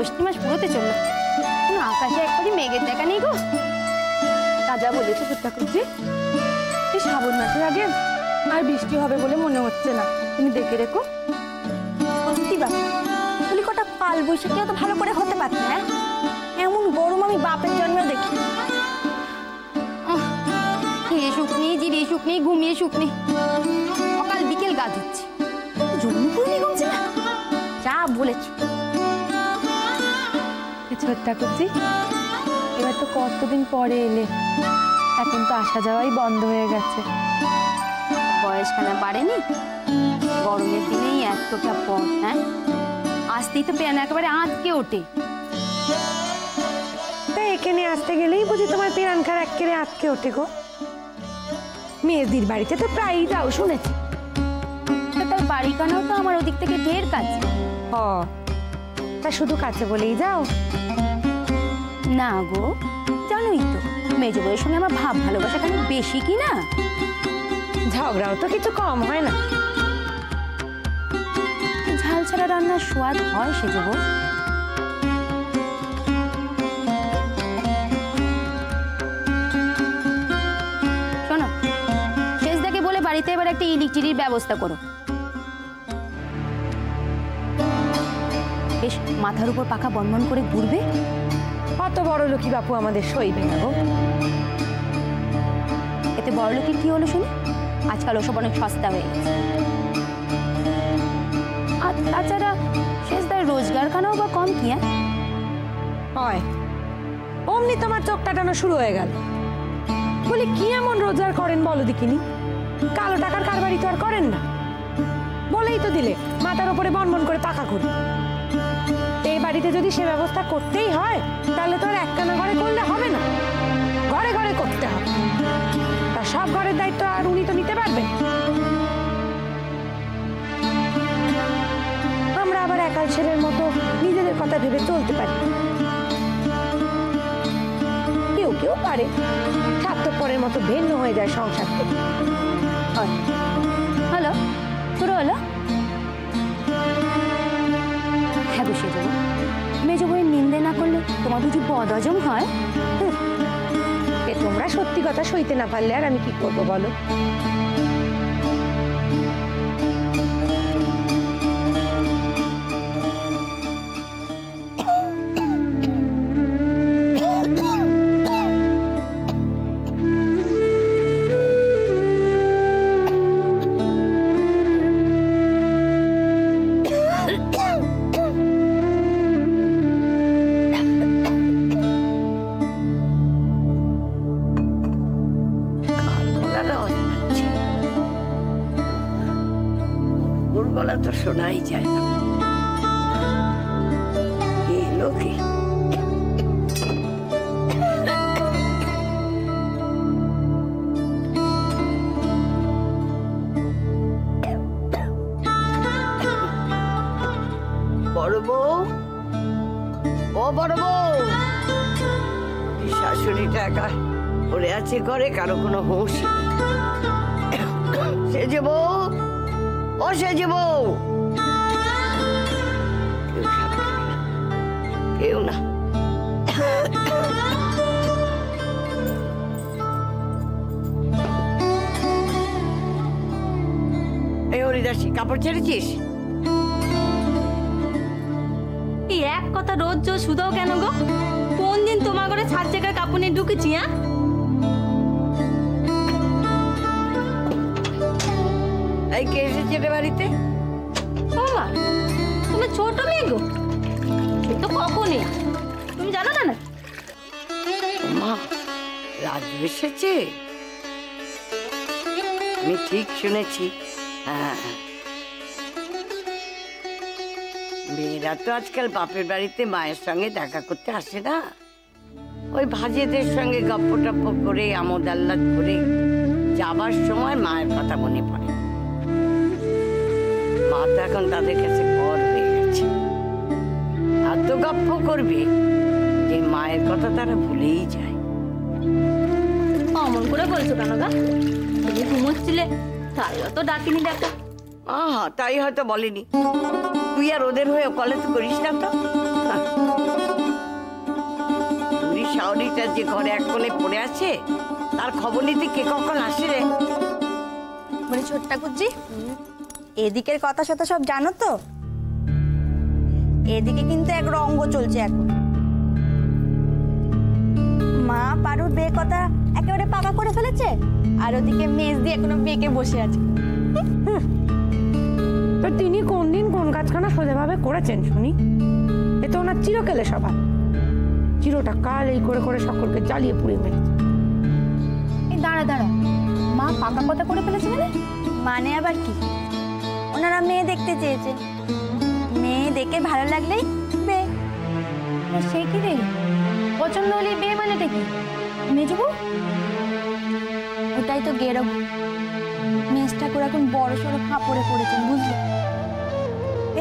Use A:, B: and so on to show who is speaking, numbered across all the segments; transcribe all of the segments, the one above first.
A: জ্যৈষ্ঠী মাস পুরোতে চললো, আকাশে একবারই মেঘের দেখা নেই গো।
B: তা যা বলেছো ঠাকুরজি, এই শ্রাবণ মাসের আগে আর বৃষ্টি হবে বলে মনে হচ্ছে না। তুমি দেখে রেখো।
C: সত্যি বাবা, তুলি কটা কাল বৈশাখী তো ভালো করে হতে পারত না। এমন গরম আমি বাপের জন্মেও দেখি।
A: খেয়ে সুখ নেই, জিরিয়ে সুখ নেই, ঘুমিয়ে সুখ নেই, সকাল বিকেল গা ধুচ্ছি,
C: জন্মপুরি কমছে না। যা বলেছ
B: ছোট ঠাকুরজি, এবার তো কতদিন পরে এলে, এখন তো আসা যাওয়াই বন্ধ হয়ে গেছে।
A: বয়সখানা বাড়েনি, গরমের দিনেই এতটা পথ। হ্যাঁ, আসতেই তো পেন একেবারে আঁতকে ওঠে।
D: তাই এখানে আসতে গেলেই বুঝি তোমার পেরানখার একেবারে আটকে ওঠে গো। মেয়েদের বাড়িতে তো প্রায়ই যাও শুনেছি।
A: তার বাড়িখানাও তো আমার ওদিক থেকে ঢের কাছে।
D: ও, তা শুধু কাছে বলেই যাও?
A: না গো, জানোই তো মেজ বউয়ের সঙ্গে আমার ভাব ভালোবাসা খালি বেশি কি না।
D: ঝগড়াও তো কিছু কম হয় না।
A: ঝাল ছাড়া রান্নার স্বাদ হয় সে দেবো। শোনো, শেষদাকে বলে বাড়িতে এবার একটা ইলেকট্রিকের ব্যবস্থা করো। বেশ মাথার উপর পাখা বনবন করে ঘুরবে।
D: কত বড় লোকি বাপু আমাদের সইবে না গো।
A: এতে বড় লোকের কি হলো শুনি? আজকাল ওসব অনেক সস্তা হয়ে গেছে। আর তাছাড়া শেষদার রোজগারখানাও বা কম কি?
D: হয় অমনি তোমার চোখ কাটানো শুরু হয়ে গেল। বলি কি এমন রোজগার করেন বলো দেখিনি? কালো টাকার কারবারি তো আর করেন না। বলেই তো দিলে মাথার উপরে বনবন করে পাখা ঘুরে। এই বাড়িতে যদি সে ব্যবস্থা করতেই হয়, তাহলে তো আর একখানা ঘরে করলে হবে না, ঘরে ঘরে করতে হবে। তা সব ঘরের দায়িত্ব আর উনি তো নিতে পারবেন? আমরা আবার একাল ছেলের মতো নিজেদের কথা ভেবে চলতে পারি। কেউ কেউ পারে, স্বার্থপরের মতো ভিন্ন হয়ে যায় সংসার থেকে।
A: হলো, শুরু হলো। হ্যাঁ বসে যাবো। মেজ বউয়ের নিন্দে না করলে তোমার বুঝি বদহজম হয়?
D: তোমরা সত্যি কথা সইতে না পারলে আর আমি কি করবো বলো?
E: গলা তো শোনাই যায় না। এই লোকে বড় বউ, ও বড় বউ, শাশুড়িটা একা পড়ে আছে ঘরে, কারো কোনো হুঁশ নেই। সেজে বউ, ও সেজে বউ, কেউ না। এই হরিদাসী, কাপড় ছেড়েছিস?
C: এই এক কথা রোজ জো শুধু কেন গো? কোন দিন তোমার ঘরে ছাদ জায়গায় কাপড় নিয়ে ঢুকেছি? হ্যাঁ,
E: এই কে এসেছে রে বাড়িতে?
C: বাবা তুমি ছোট মেয়ে গো, সে তো কখনই তুমি জানো না?
E: মা, রাজু এসেছে? আমি ঠিক শুনেছি। হ্যাঁ, মেয়েরা তো আজকাল বাপের বাড়িতে মায়ের সঙ্গে দেখা করতে আসে না। ওই ভাজেদের সঙ্গে গপ্প টপ্প করে আমোদ আহ্লাদ করে যাবার সময় মায়ের কথা মনে পড়ে। মা তো এখন তাদের কাছে পর হয়ে গেছে। এত গপ্প করবে যে মায়ের কথা তারা ভুলেই যায়।
C: অমন করে বলছো কেন গা? তুমি ঘুমোচ্ছিলে তাই অত ডাকিনি দেখা।
E: তাই হয়তো বলেনি। তুই আর ওদের হয়ে কলেজ করিস না তো। শাওরিটা যে ঘরে এক কোণে পড়ে আছে তার খবর নিতে কে কখন আসে রে?
C: বলি ছোট ঠাকুরজি, এদিকের কথা সাথে সব জানো তো? এদিকে কিন্তু এক রঙ্গ চলছে এখন। মা পারুর বিয়ের কথা একেবারে পাকা করে ফেলেছে, আর ওদিকে মেজ দিয়ে এখনো বেঁকে বসে আছে।
D: তো তিনি কোন দিন কোন কাজখানা সোজাভাবে করেছেন শুনি? এ তো ওনার চিরকেলে স্বভাব। চিরটা কাল এই করে করে সকলকে জ্বালিয়ে পুড়িয়ে মেরেছে।
A: এই দাঁড়া দাঁড়া, মা পাকা কথা করে ফেলেছে মানে?
C: মানে আবার কি, ওনারা মেয়ে দেখতে চেয়েছে, মেয়ে দেখে ভালো লাগলেই বিয়ে।
A: সে কি রে, পছন্দ হলেই বিয়ে মানেটা কি? মেজবু
C: ওটাই তো গেরব। মেজ ঠাকুর এখন বড় সড়ো ফাঁপড়ে পড়েছেন, বুঝলি?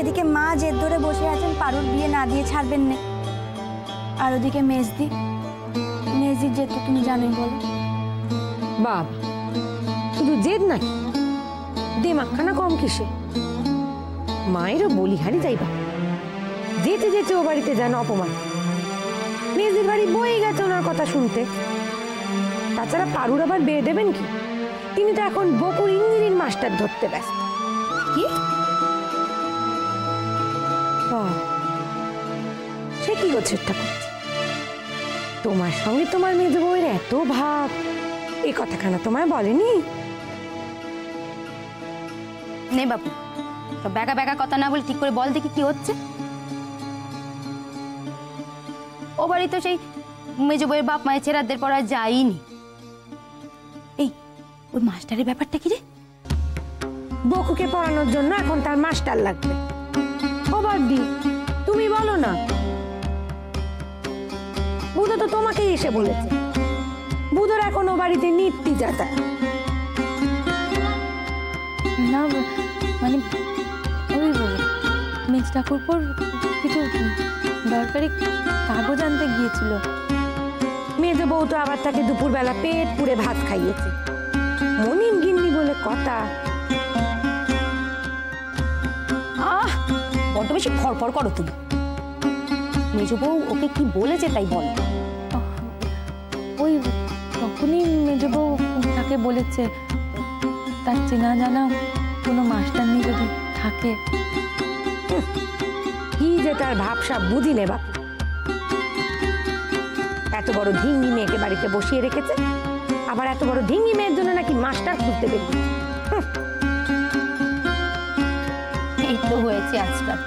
C: এদিকে মা জেদ ধরে বসে আছেন পারুর বিয়ে না দিয়ে ছাড়বেন না, আর ওদিকে মেজদির জেদ তো তুমি জানোই। বলো
D: বাবা, শুধু জেদ নাকি, দেমাকখানা কম কিসে? মায়েরও বলিহারি যাইবা, যেতে যেতে ও বাড়িতে যান অপমান। মেজদির বাড়ি বয়ে গেছে ওনার কথা শুনতে। তাছাড়া পারুর আবার বিয়ে দেবেন কি? তিনি তো এখন বকুর ইঞ্জিনিয়ারিং মাস্টার ধরতে ব্যস্ত।
A: কি?
D: সে কি গোছেরটা করছে? তোমার সঙ্গে তোমার মেজ বউয়ের এত ভাব, এই কথাখানা তোমায় বলেনি?
A: নে বাপু, সব ব্যাকা ব্যাকা কথা না বলে ঠিক করে বল দেখি কি হচ্ছে। ও বাড়ি তো সেই মেজ বউয়ের বাপ মায়ের ছেড়াদের পড়া যায়নি। এই ওই মাস্টারের ব্যাপারটা কি রে?
D: বকুকে পড়ানোর জন্য এখন তার মাস্টার লাগবে। ও বাদি, তুমি বলো না। বুধো তো তোমাকেই এসে বলেছে। বুধোর এখন ও বাড়িতে নিত্যি যাতায়াত।
B: না মানে ওই মেজ ঠাকুরপোর কিছু দরকারি কাগজ আনতে গিয়েছিল।
D: মেজ বউ তো আবার তাকে দুপুরবেলা পেট পুড়ে ভাত খাইয়েছে। মনিম গিন্নি বলে কথা।
A: বড্ড বেশি ফরফর করো তুমি। মেজ বউ ওকে কি বলেছে তাই বল।
B: ওই তখনই মেজ বউ তাকে বলেছে তার চেনা জানা কোনো মাস্টারনি যদি থাকে।
D: কি যে তার ভাবসাব বুঝি নে বাপু। এত বড় ধিঙ্গি মেয়েকে বাড়িতে বসিয়ে রেখেছে, আবার এত বড় ধিঙ্গি মেয়ের জন্য নাকি মাস্টার খুঁজতে বেরিয়ে।
A: এই তো হয়েছে আজকাল।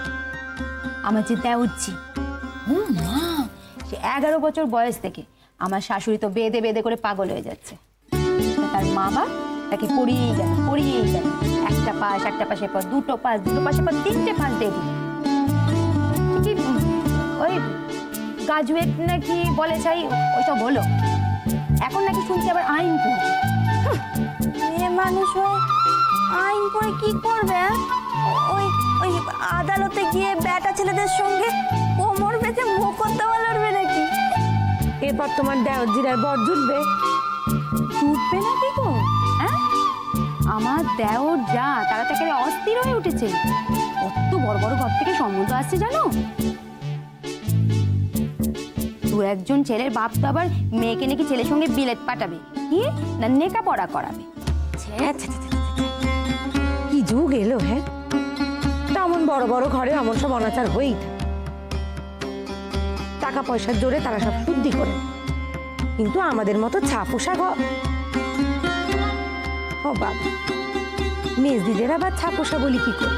A: আমার যে দেওরজি, মা, সে 11 বছর বয়স থেকে আমার শাশুড়ি তো বেঁধে বেঁধে করে পাগল হয়ে যাচ্ছে। তার মা বাপ তাকে পড়িয়েই গেল। একটা পাশের পর দুটো পাশের পর 3টে পাস দিয়ে দিল। ওই গ্রাজুয়েট নাকি বলে চাই, ওইসব হলো। এখন নাকি শুনছি আবার আইন পড়ছে।
C: মেয়ে মানুষ হয়ে আইন পড়ে কি করবে? ওই ওই আদালতে গিয়ে বেটা ছেলেদের সঙ্গে কোমর বেঁধে মোকদ্দমা লড়বে নাকি?
D: এরপর তোমার দেওরজির আর বর জুটবে।
A: জুটবে না কি গো? হ্যাঁ, আমার দেওর যা তারা তাকে অস্থির হয়ে উঠেছে। কত বড় বড় ঘর থেকে সম্বন্ধ আসছে জানো? 2-1 ছেলের বাপ তো আবার মেয়েকে নাকি ছেলের সঙ্গে বিলেত পাঠাবে, কি না নেকা পড়া করাবে।
D: কি যুগ এলো! হ্যাঁ, তেমন বড় বড় ঘরে এমন সব অনাচার হয়েই থাকে। টাকা পয়সার জোরে তারা সব শুদ্ধি করে, কিন্তু আমাদের মতো ছাপোষা ঘর। ও বাবা, মেজদিদের আবার ছাপোষা বলি কি করে?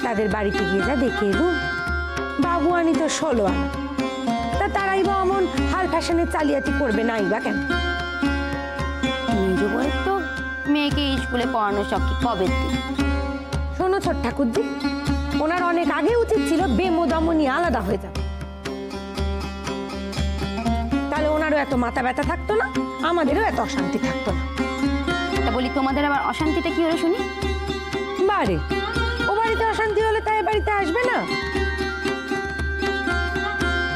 D: তাদের বাড়িতে গিয়ে যা দেখে এলো, বাবু আনি তো 16 আনা। তা তারাই বা অমন হাল ফ্যাশনের চালিয়াতি করবে নাই বা কেন?
A: মেজ বউয়ের তো মেয়েকে স্কুলে পড়ানোর শখ কবে থেকে।
D: শোনো ছোট ঠাকুরজি, ওনার অনেক আগে উচিত ছিল বেমোদামনি আলাদা হয়ে যাবে। তাহলে ওনারও এত মাথা ব্যথা থাকতো না, আমাদেরও এত অশান্তি থাকতো না।
A: তা বলি, তোমাদের আবার অশান্তিটা কি হলো শুনি?
D: বারে, ও বাড়িতে অশান্তি হলে তাই বাড়িতে আসবে না?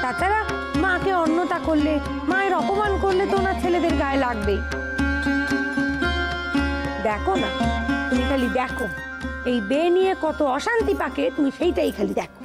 D: তাছাড়া মাকে অন্যতা করলে, মায়ের অপমান করলে তো ওনার ছেলেদের গায়ে লাগবেই। দেখো না, তুমি খালি দেখো এই বিয়ে নিয়ে কত অশান্তি পাকে, তুমি সেইটাই খালি দেখো।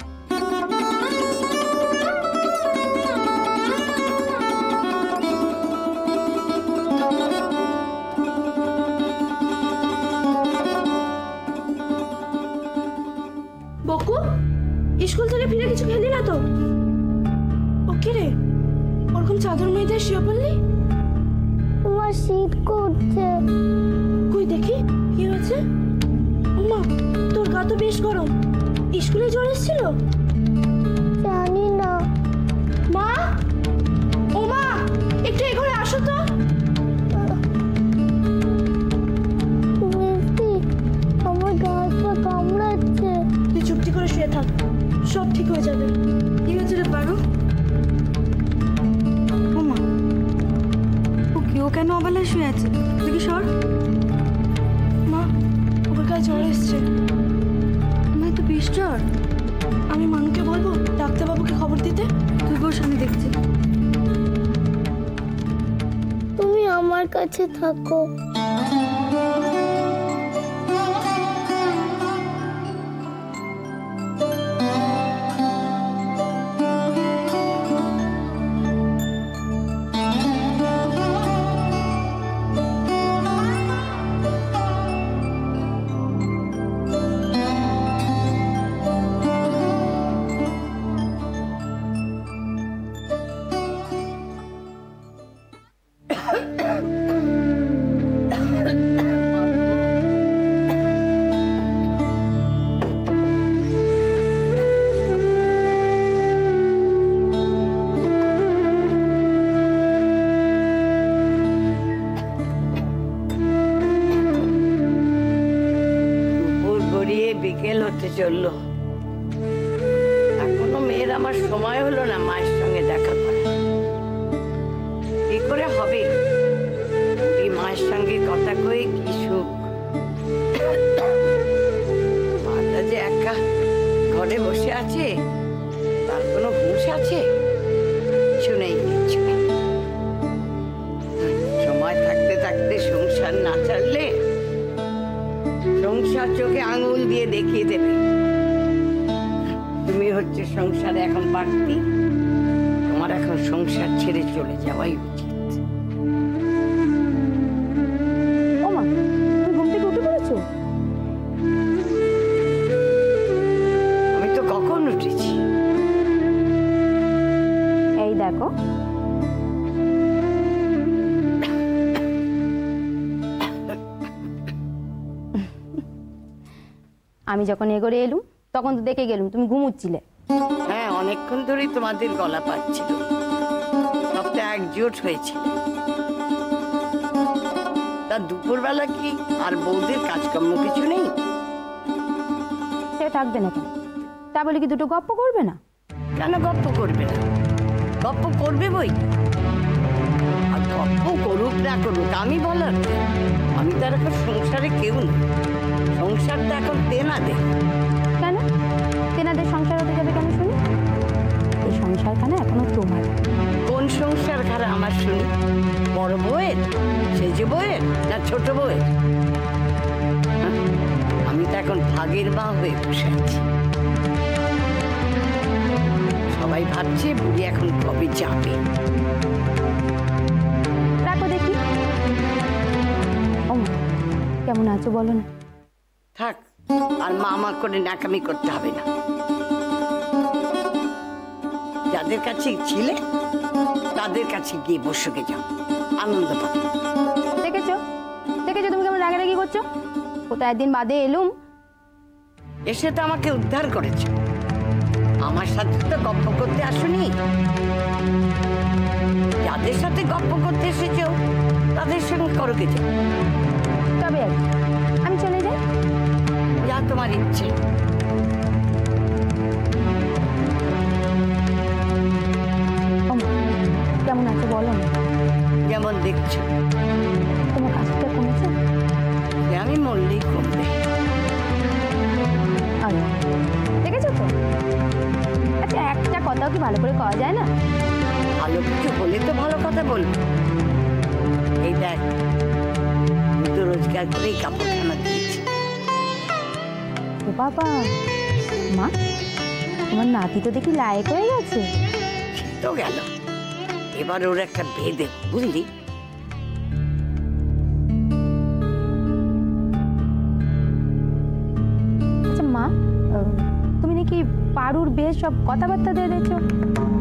C: বেশ গরম। স্কুলে জ্বর এসেছিল? জানি না। মা, ও মা, একটু এই ঘরে আসো তো। আমার গাছটা কামড়াচ্ছে। তুই চুপটি করে শুয়ে থাক, সব ঠিক হয়ে যাবে। কি হয়েছে রে পারু? ও মা, ও কেন অবেলায় শুয়ে আছে? দেখি সর। মা, ওর গায়ে জ্বর এসছে। আমার তো বেশ জ্বর। আমি মানুকে বলবো ডাক্তারবাবুকে খবর দিতে? তুই বস, আমি দেখছি। তুমি আমার কাছে থাকো।
E: বিকেল হতে চললো, এখনো মেয়ের আমার সময় হলো না মায়ের সঙ্গে দেখা করা। কি করে হবে? এই মায়ের সঙ্গে কথা কয়ে কি সুখ। মাটা যে একা ঘরে বসে আছে, তার কোনো হুঁশ আছে? কিছু নেই, কিছু নেই। সময় থাকতে থাকতে সংসার না ছাড়লে সংসার চোখে আঙুল দিয়ে দেখিয়ে দেবে তুমি হচ্ছে সংসারে এখন বাড়তি। তোমার এখন সংসার ছেড়ে চলে যাওয়াই উচিত।
C: ও মা, তুমি ঘুম থেকে উঠে পড়েছো?
E: আমি তো কখন উঠেছি।
A: এই দেখো, আমি যখন এগোরে এলুম তখন তো দেখে গেলুম তুমি ঘুমুচ্ছিলে।
E: হ্যাঁ, অনেকক্ষণ ধরেই তোমাদের গলা পাচ্ছিল, সবটা একজোট হয়েছিল। তা দুপুরবেলা কি আর বৌদির কাজকর্ম কিছু নেই?
A: সে থাকবে না কেন? তা বলে কি দুটো গপ্প করবে না?
E: কেন গপ্প করবে না? গপ্প করবে বই। আর গপ্প করুক না করুক আমি বলার, আমি তার এখন সংসারে কেউ নেই। সংসারটা এখন তেনাদের।
A: কেন তেনাদের সংসার হতে যাবে কেন শুনি? এই সংসারখানা এখনো তোমার।
E: কোন সংসার ঘরে আমার শুনি? বড় বউয়ের, সেজে বউয়ের, না ছোট বউয়ের? আমি তো এখন ভাগের মা হয়ে বসে আছি। সবাই ভাবছে বুড়ি এখন কবে যাবে।
A: রাখো দেখি। ও মা, কেমন আছো বলো না?
E: থাক, আর মা করে নাকামি করতে হবে না। যাদের কাছে ছিলে তাদের কাছে গিয়ে বসে যাও, আনন্দ পাবে।
A: দেখেছো দেখেছো তুমি কেমন রাগারাগি করছো? কোথায় একদিন বাদে এলুম,
E: এসে তো আমাকে উদ্ধার করেছ। আমার সাথে তো গপ্প করতে আসোনি। যাদের সাথে গপ্প করতে এসেছো তাদের সঙ্গে করো কিছু।
A: তবে আমি চলে যাই।
E: যা তোমার ইচ্ছে।
A: কেমন আছো বলো না?
E: যেমন দেখছো।
A: তোমার কাজটা কমেছে?
E: আমি মরলেই কমবে।
A: দেখেছো তো? আচ্ছা, একটা কথাও কি ভালো করে কওয়া যায় না?
E: ভালো কিছু হলে তো ভালো কথা বলবো। এই দেখ, আমি তো রোজগার করেই কাপড়খানা দিয়েছি।
A: ও বাবা, মা তোমার নাতি তো দেখি লায়ক হয়ে গেছে।
E: তো গেল, এবার ওর একটা বেঁধে, বুঝলি?
A: আচ্ছা মা, তুমি নাকি পারুর বেশ সব কথাবার্তা দিয়ে দিয়েছো?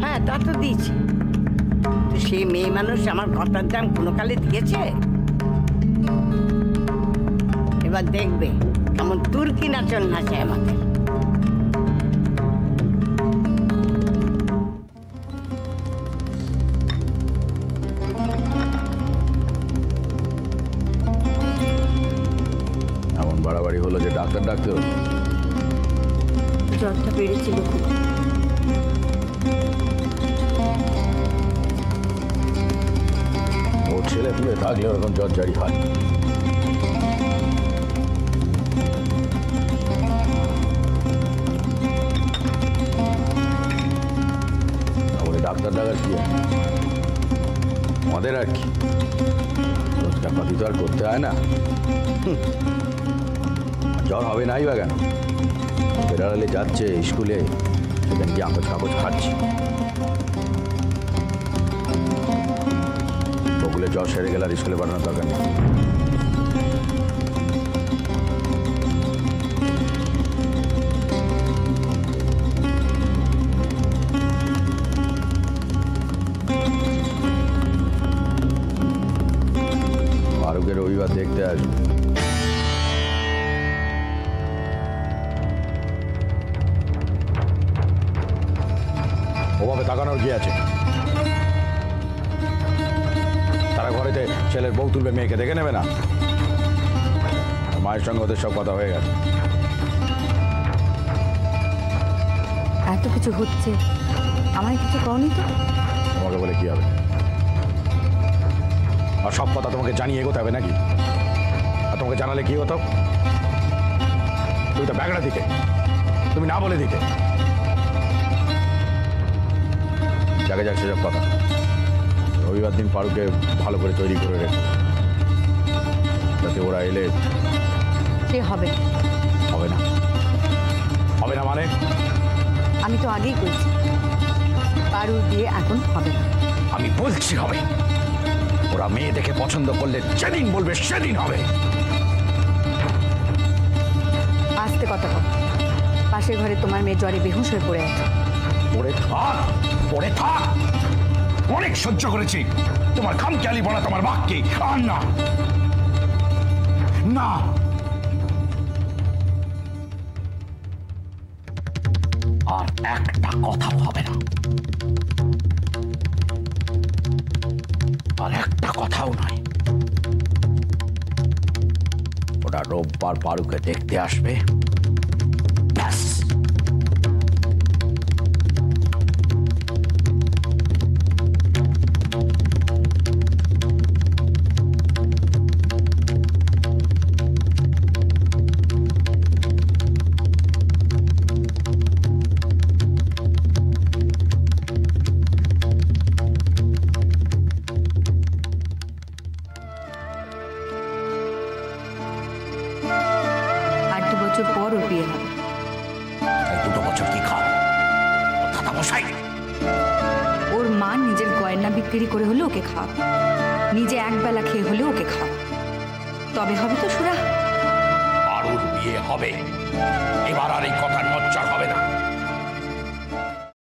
E: হ্যাঁ, তা তো দিয়েছি। তো সেই মেয়ে মানুষ আমার কথার দাম কোনো কালে দিয়েছে? এবার দেখবে কেমন তুর্কি নাচন নাচে আমাদের।
F: বাড়াবাড়ি হলো যে ডাক্তার ডাকতে হলো?
A: জ্বরটা বেড়েছিল খুব।
F: ওর ছেলে পুলে থাকলে ওরকম জ্বর জারি হয়। তাহলে ডাক্তার ডাকার কি আমাদের আর কি, রোজগারপাতি তো আর করতে হয় না। জ্বর হবে নাই বা কেন? বেড়ালে যাচ্ছে স্কুলে, সেখানে গিয়ে কাগজ কাগজ খাচ্ছি। বকুলে জ্বর সেরে গেলে আর স্কুলে পাঠানোর দরকার নেই। ফারুকের রবিবার দেখতে আসবো। ওভাবে তাকানোর কি আছে? তারা ঘরেতে ছেলের বউ তুলবে, মেয়েকে দেখে নেবে না? মায়ের সঙ্গে ওদের সব কথা হয়ে গেছে।
A: এত কিছু হচ্ছে, আমার কিছু কওনি তো?
F: তোমাকে বলে কি হবে? আর সব কথা তোমাকে জানিয়ে এগোতে হবে নাকি? আর তোমাকে জানালে কি হতো? তুমি তো ব্যাগড়া দিতে, তুমি না বলে দিতে। যাকে যাক সেসব কথা। রবিবার দিন পারুকে ভালো করে তৈরি করে রেখো, যাতে ওরা এলে
A: সে হবে।
F: হবে না। হবে না মানে?
A: আমি তো আগেই বলছি, পারুর বিয়ে এখন হবে না।
F: আমি বলছি হবে। ওরা মেয়ে দেখে পছন্দ করলে যেদিন বলবে সেদিন হবে।
A: আস্তে কথা কম। পাশের ঘরে তোমার মেয়ে জ্বরে বেহুশ হয়ে পড়ে আছে।
F: পড়ে থাক, পড়ে থাক। অনেক সহ্য করেছি তোমার খামখেয়ালি বলা, তোমার বাক্যে। আর না, না। আর একটা কথাও হবে না, আর একটা কথাও নয়। ওটা রোববার পারুকে দেখতে আসবে, ব্যাস।
A: পর ওর বিয়ে হবে।
F: এই 2 বছর কি খাও দাদা মশাই?
A: ওর মা নিজের গয়না বিক্রি করে হলে ওকে খাও, নিজে একবেলা খেয়ে হলে ওকে খাও, তবে হবে তো সুরা।
F: পারুর বিয়ে হবে। এবার আর এই